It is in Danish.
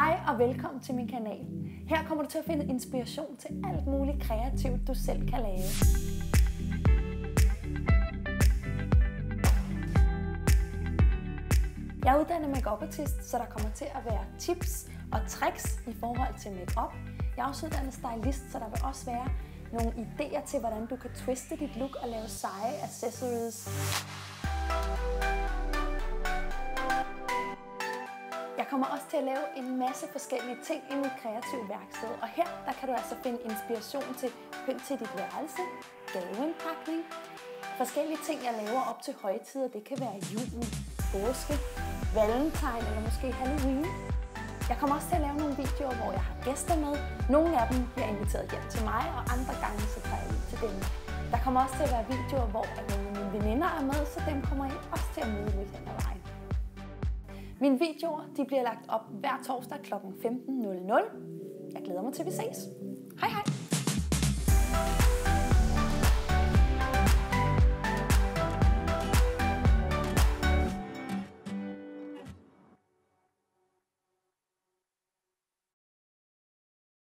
Hej og velkommen til min kanal. Her kommer du til at finde inspiration til alt muligt kreativt, du selv kan lave. Jeg er uddannet make-up-artist, så der kommer til at være tips og tricks i forhold til make-up. Jeg er også uddannet stylist, så der vil også være nogle idéer til, hvordan du kan twiste dit look og lave seje accessories. Jeg kommer også til at lave en masse forskellige ting i mit kreative værksted, og her der kan du altså finde inspiration til pynt til dit værelse, gaveindpakning, forskellige ting jeg laver op til højtider. Det kan være jul, påske, valentine eller måske Halloween. Jeg kommer også til at lave nogle videoer, hvor jeg har gæster med. Nogle af dem bliver inviteret hjem til mig, og andre gange så tager jeg ud til dem. Der kommer også til at være videoer, hvor nogle af mine veninder er med, så dem kommer jeg også til at møde lidt hen ad vejen. Mine videoer de bliver lagt op hver torsdag kl. 15.00. Jeg glæder mig til, at vi ses. Hej hej!